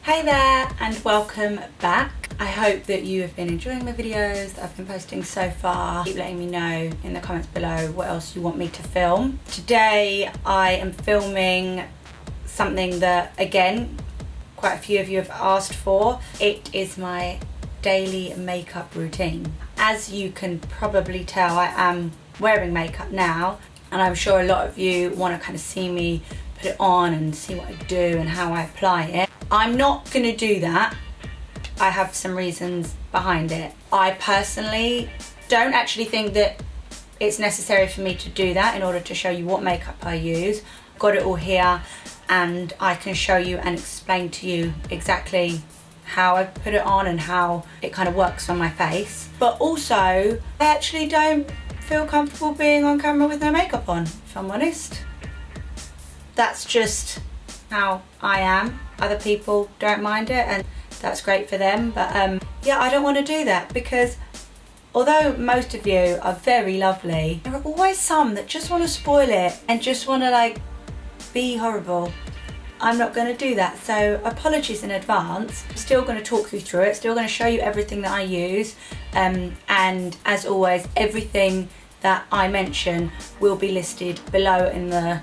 Hey there and welcome back. I hope that you have been enjoying my videos that I've been posting so far. Keep letting me know in the comments below what else you want me to film. Today I am filming something that, again, quite a few of you have asked for. It is my daily makeup routine. As you can probably tell, I am wearing makeup now, and I'm sure a lot of you want to kind of see me put it on and see what I do and how I apply it. I'm not going to do that. I have some reasons behind it. I personally don't actually think that it's necessary for me to do that in order to show you what makeup I use. I've got it all here and I can show you and explain to you exactly how I put it on and how it kind of works on my face. But also, I actually don't feel comfortable being on camera with no makeup on, if I'm honest. That's just how I am. Other people don't mind it and that's great for them, but yeah, I don't want to do that because although most of you are very lovely, there are always some that just want to spoil it and just want to like be horrible. I'm not going to do that, so apologies in advance. I'm still going to talk you through it, still going to show you everything that I use, and as always, everything that I mention will be listed below in the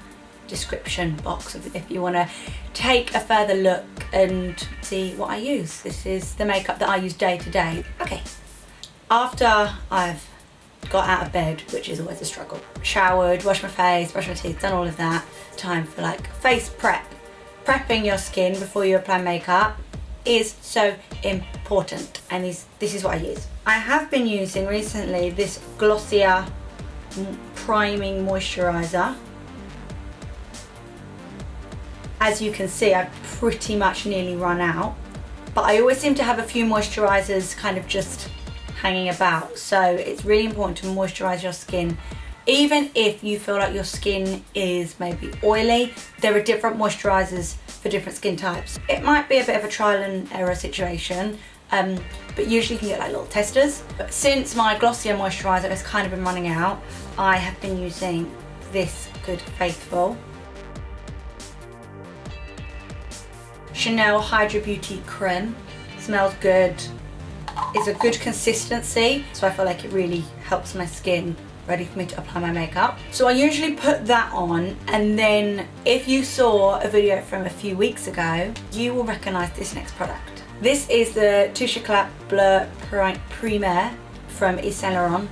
description box if you want to take a further look and see what I use. This is the makeup that I use day to day. Okay, after I've got out of bed, which is always a struggle, showered, washed my face, brushed my teeth, done all of that, time for like face prep. Prepping your skin before you apply makeup is so important, and this is what I use. I have been using recently this Glossier priming moisturizer. As you can see, I've pretty much nearly run out, but I always seem to have a few moisturizers kind of just hanging about, so it's really important to moisturize your skin. Even if you feel like your skin is maybe oily, there are different moisturizers for different skin types. It might be a bit of a trial and error situation, but usually you can get like little testers. But since my Glossier moisturizer has kind of been running out, I have been using this Good Faithful Chanel Hydra Beauty Creme. Smells good, is a good consistency, so I feel like it really helps my skin ready for me to apply my makeup. So I usually put that on, and then if you saw a video from a few weeks ago, you will recognize this next product. This is the Touche Éclat Bleu Primaire from Yves Saint Laurent.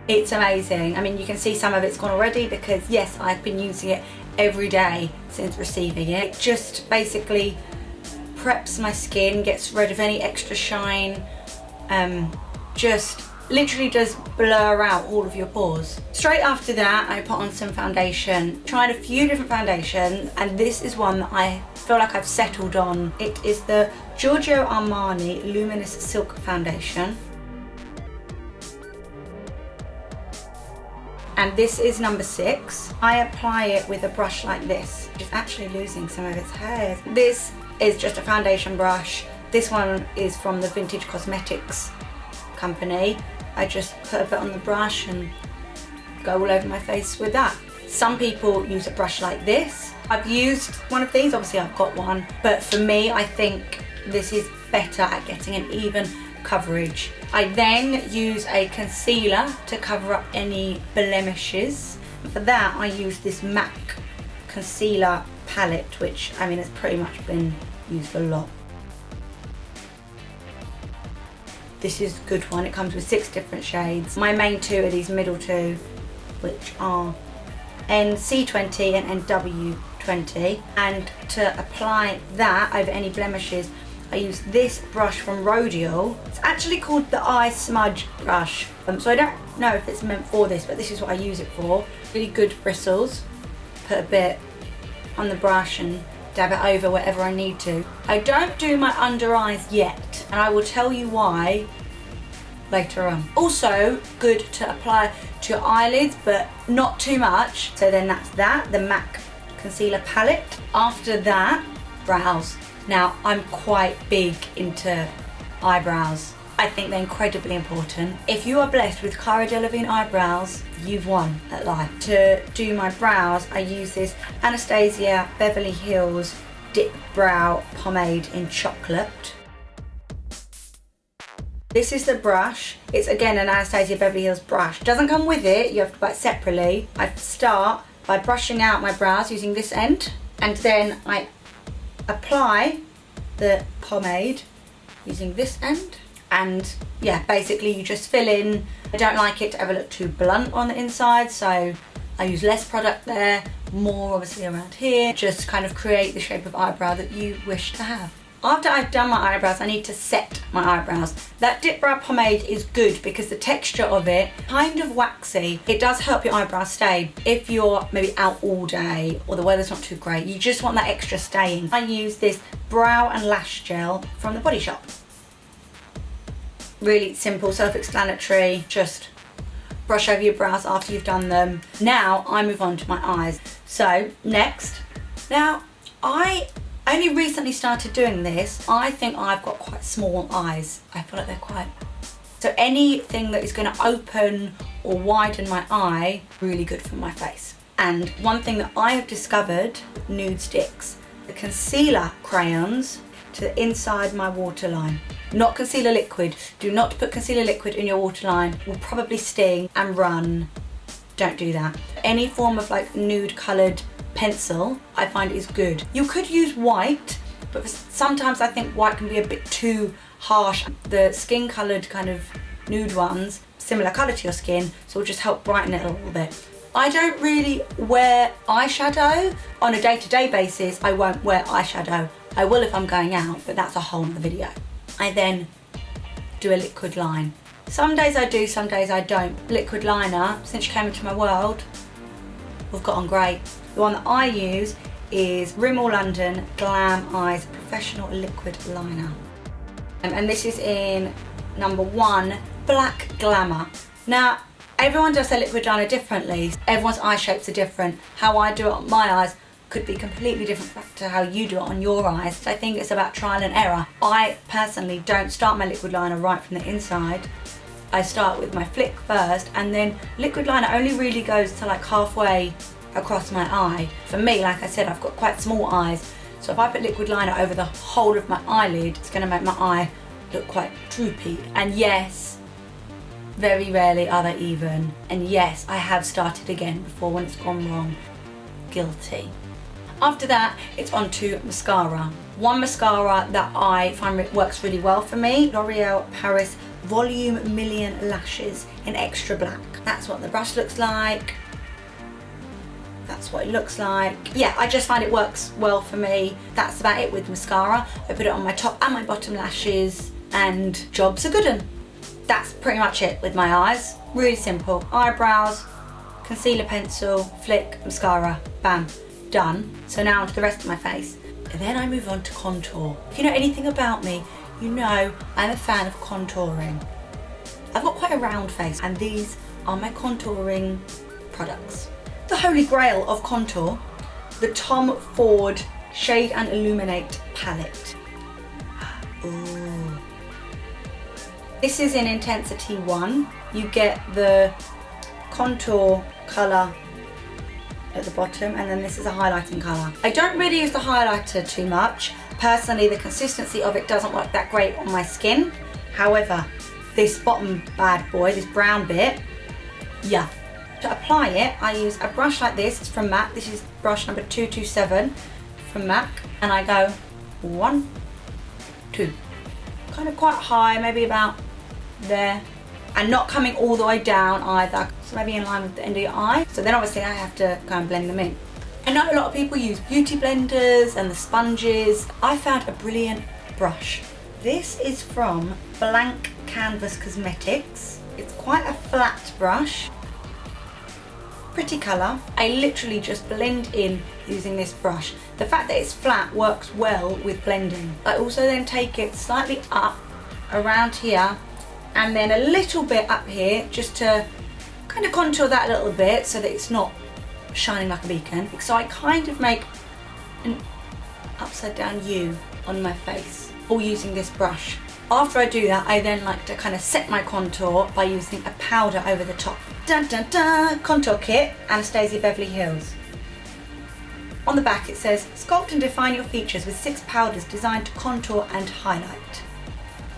It's amazing. I mean, you can see some of it's gone already because yes, I've been using it every day since receiving it. It just basically preps my skin, gets rid of any extra shine, just literally does blur out all of your pores. Straight after that, I put on some foundation. Tried a few different foundations, and this is one that I feel like I've settled on. It is the Giorgio Armani Luminous Silk Foundation. And this is number 6. I apply it with a brush like this. It's actually losing some of its hairs. This is just a foundation brush. This one is from the Vintage Cosmetics company. I just put a bit on the brush and go all over my face with that. Some people use a brush like this. I've used one of these, obviously I've got one, but for me, I think this is better at getting an even coverage. I then use a concealer to cover up any blemishes. For that, I use this MAC concealer palette, which I mean has pretty much been used a lot. This is a good one. It comes with 6 different shades. My main 2 are these middle 2, which are NC20 and NW20. And to apply that over any blemishes, I use this brush from Rodial. It's actually called the Eye Smudge Brush. So I don't know if it's meant for this, but this is what I use it for. Really good bristles. Put a bit on the brush and dab it over wherever I need to. I don't do my under eyes yet, and I will tell you why later on. Also good to apply to your eyelids, but not too much. So then that's that, the MAC concealer palette. After that, brows. Now, I'm quite big into eyebrows. I think they're incredibly important. If you are blessed with Cara Delevingne eyebrows, you've won at life. To do my brows, I use this Anastasia Beverly Hills Dip Brow Pomade in Chocolate. This is the brush. It's again an Anastasia Beverly Hills brush. Doesn't come with it, you have to buy it separately. I start by brushing out my brows using this end, and then I apply the pomade using this end. And yeah, basically you just fill in. I don't like it to ever look too blunt on the inside, so I use less product there, more obviously around here. Just kind of create the shape of eyebrow that you wish to have. After I've done my eyebrows, I need to set my eyebrows. That Dip Brow Pomade is good because the texture of it, kind of waxy. It does help your eyebrows stay. If you're maybe out all day or the weather's not too great, you just want that extra staying. I use this brow and lash gel from the Body Shop. Really simple, self-explanatory, just brush over your brows after you've done them. Now I move on to my eyes. So next, now I only recently started doing this. I think I've got quite small eyes. I feel like they're quite, so anything that is going to open or widen my eye, really good for my face. And one thing that I have discovered, nude sticks, the concealer crayons to the inside my waterline. Not concealer liquid. Do not put concealer liquid in your waterline. Will probably sting and run. Don't do that. Any form of like nude coloured pencil I find is good. You could use white, but sometimes I think white can be a bit too harsh. The skin coloured kind of nude ones, similar colour to your skin, so it'll just help brighten it a little bit. I don't really wear eyeshadow on a day-to-day basis. I won't wear eyeshadow. I will if I'm going out, but that's a whole other video. I then do a liquid line. Some days I do, some days I don't. Liquid liner, since you came into my world, we've got on great. The one that I use is Rimmel London Glam Eyes Professional Liquid Liner. And this is in number 1, Black Glamour. Now, everyone does their liquid liner differently. Everyone's eye shapes are different. How I do it on my eyes could be completely different to how you do it on your eyes. So I think it's about trial and error. I personally don't start my liquid liner right from the inside. I start with my flick first, and then liquid liner only really goes to like halfway across my eye. For me, like I said, I've got quite small eyes, so if I put liquid liner over the whole of my eyelid, it's going to make my eye look quite droopy. And yes, very rarely are they even. And yes, I have started again before when it's gone wrong. Guilty. After that, it's on to mascara. One mascara that I find works really well for me, L'Oreal Paris Volume Million Lashes in Extra Black. That's what the brush looks like. That's what it looks like. Yeah, I just find it works well for me. That's about it with mascara. I put it on my top and my bottom lashes, and job's a good one. That's pretty much it with my eyes. Really simple. Eyebrows, concealer pencil, flick, mascara, bam, done. So now onto the rest of my face. And then I move on to contour. If you know anything about me, you know I'm a fan of contouring. I've got quite a round face, and these are my contouring products. The holy grail of contour, the Tom Ford Shade and Illuminate palette. Ooh. This is in Intensity 1. You get the contour colour at the bottom, and then this is a highlighting colour. I don't really use the highlighter too much. Personally, the consistency of it doesn't work that great on my skin. However, this bottom bad boy, this brown bit, yeah. To apply it, I use a brush like this. It's from MAC. This is brush number 227 from MAC. And I go 1, 2. Kind of quite high, maybe about there. And not coming all the way down either. So maybe in line with the end of your eye. So then obviously I have to go and blend them in. I know a lot of people use beauty blenders and the sponges. I found a brilliant brush. This is from Blank Canvas Cosmetics. It's quite a flat brush. Pretty colour. I literally just blend in using this brush. The fact that it's flat works well with blending. I also then take it slightly up around here and then a little bit up here just to kind of contour that a little bit so that it's not shining like a beacon. So I kind of make an upside down U on my face, all using this brush. After I do that, I then like to kind of set my contour by using a powder over the top. Dun dun dun! Contour kit, Anastasia Beverly Hills. On the back it says, sculpt and define your features with 6 powders designed to contour and highlight.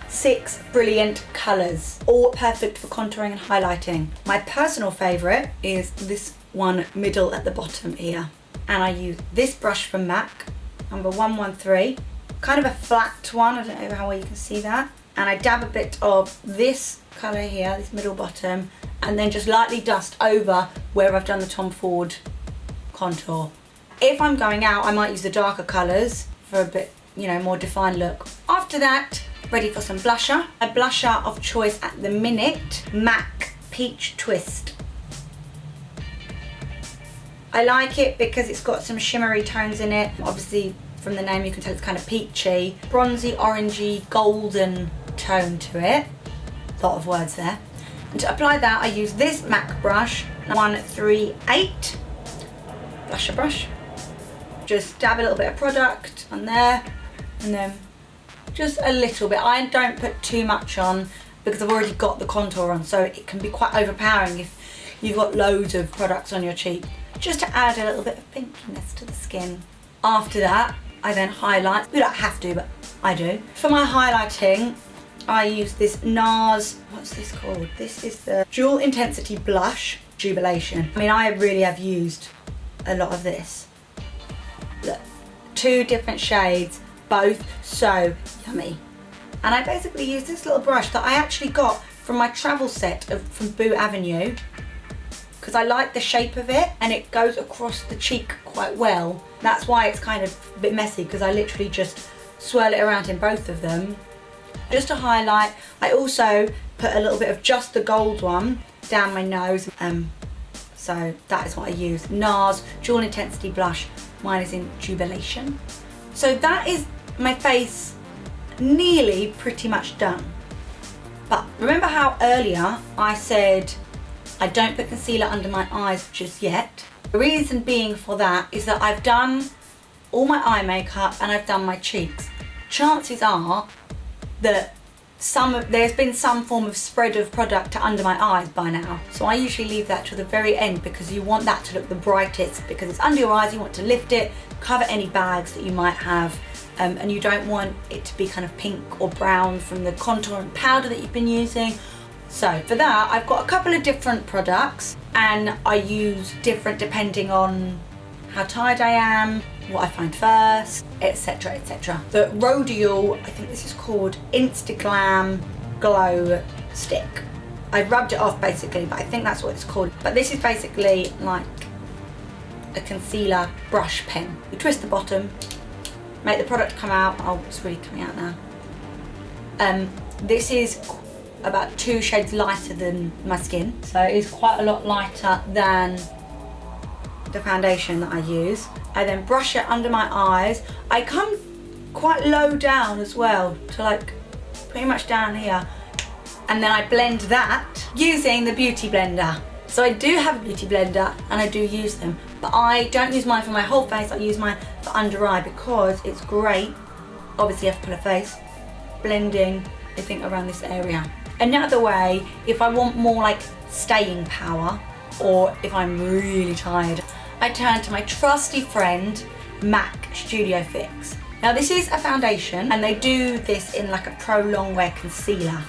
6 brilliant colours, all perfect for contouring and highlighting. My personal favourite is this one middle at the bottom here. And I use this brush from MAC, number 113. Kind of a flat one, I don't know how well you can see that. And I dab a bit of this colour here, this middle bottom, and then just lightly dust over where I've done the Tom Ford contour. If I'm going out, I might use the darker colours for a bit, you know, more defined look. After that, ready for some blusher. My blusher of choice at the minute, MAC Peach Twist. I like it because it's got some shimmery tones in it. Obviously, from the name you can tell it's kind of peachy. Bronzy, orangey, golden tone to it. A lot of words there. And to apply that, I use this MAC brush, 138 blusher brush. Just dab a little bit of product on there, and then just a little bit. I don't put too much on because I've already got the contour on, so it can be quite overpowering if you've got loads of products on your cheek. Just to add a little bit of pinkiness to the skin. After that, I then highlight. You don't have to, but I do. For my highlighting, I use this NARS, what's this called? This is the Dual Intensity Blush Jubilation. I mean, I really have used a lot of this. Look, 2 different shades, both so yummy. And I basically use this little brush that I actually got from my travel set from Boo Avenue, because I like the shape of it and it goes across the cheek quite well. That's why it's kind of a bit messy, because I literally just swirl it around in both of them. Just to highlight, I also put a little bit of just the gold one down my nose. So that is what I use. NARS Dual Intensity Blush. Mine is in Jubilation. So that is my face nearly pretty much done. But remember how earlier I said I don't put concealer under my eyes just yet? The reason being for that is that I've done all my eye makeup and I've done my cheeks. Chances are that there's been some form of spread of product under my eyes by now. So I usually leave that to the very end because you want that to look the brightest, because it's under your eyes, you want to lift it, cover any bags that you might have, and you don't want it to be kind of pink or brown from the contour and powder that you've been using. So for that, I've got a couple of different products and I use different depending on how tired I am, what I find first, etc, etc. The Rodial, I think this is called Instaglam Glow Stick. I rubbed it off basically, but I think that's what it's called. But this is basically like a concealer brush pen. You twist the bottom, make the product come out. Oh, it's really coming out now. This is about 2 shades lighter than my skin, so it is quite a lot lighter than the foundation that I use. I then brush it under my eyes. I come quite low down as well, to like pretty much down here, and then I blend that using the Beauty Blender. So I do have a Beauty Blender and I do use them, but I don't use mine for my whole face. I use mine for under eye because it's great, obviously I have to put a face, blending everything around this area. Another way, if I want more like staying power, or if I'm really tired, I turn to my trusty friend MAC Studio Fix. Now this is a foundation and they do this in like a pro longwear concealer,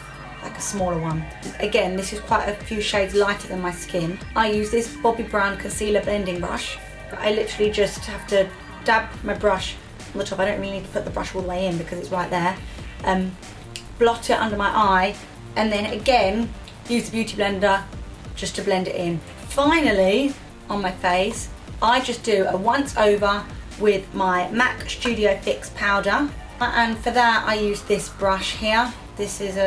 like a smaller one. Again, this is quite a few shades lighter than my skin. I use this Bobbi Brown concealer blending brush. I literally just have to dab my brush on the top. I don't really need to put the brush all the way in because it's right there. Blot it under my eye, and then again use the Beauty Blender just to blend it in. Finally, on my face, I just do a once over with my MAC Studio Fix powder, and for that I use this brush here. This is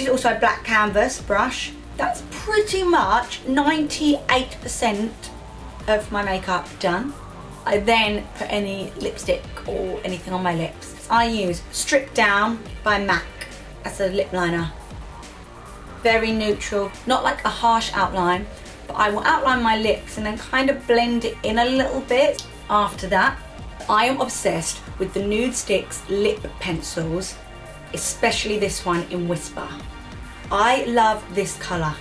also a black canvas brush. That's pretty much 98% of my makeup done. I then put any lipstick or anything on my lips. I use Strip Down by MAC as a lip liner. Very neutral, not like a harsh outline, but I will outline my lips and then kind of blend it in a little bit. After that, I am obsessed with the Nude Sticks lip pencils, especially this one in Whisper. I love this colour.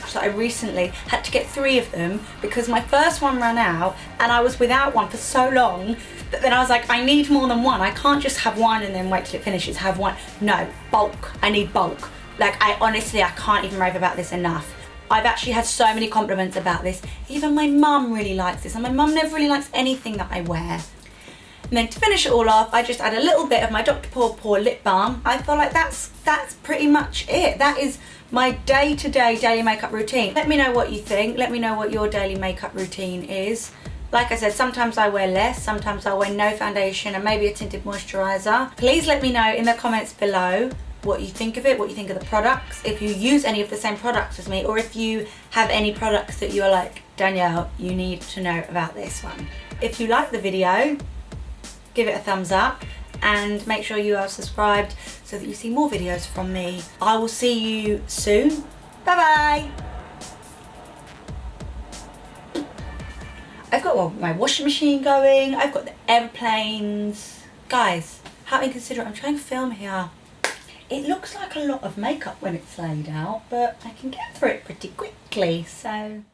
So I recently had to get 3 of them because my first one ran out and I was without one for so long that then I was like, I need more than one. I can't just have one and then wait till it finishes, have one. No, bulk. I need bulk. Like, I honestly can't even rave about this enough. I've actually had so many compliments about this. Even my mum really likes this, and my mum never really likes anything that I wear. And then to finish it all off, I just add a little bit of my Dr. Paw lip balm. I feel like that's pretty much it. That is my day-to-day daily makeup routine. Let me know what you think. Let me know what your daily makeup routine is. Like I said, sometimes I wear less, sometimes I wear no foundation and maybe a tinted moisturizer. Please let me know in the comments below what you think of it, what you think of the products, if you use any of the same products as me, or if you have any products that you are like, Danielle, you need to know about this one. If you like the video, give it a thumbs up and make sure you are subscribed so that you see more videos from me. I will see you soon. Bye bye. I've got my washing machine going, I've got the airplanes. Guys, how inconsiderate, I'm trying to film here. It looks like a lot of makeup when it's laid out, but I can get through it pretty quickly, so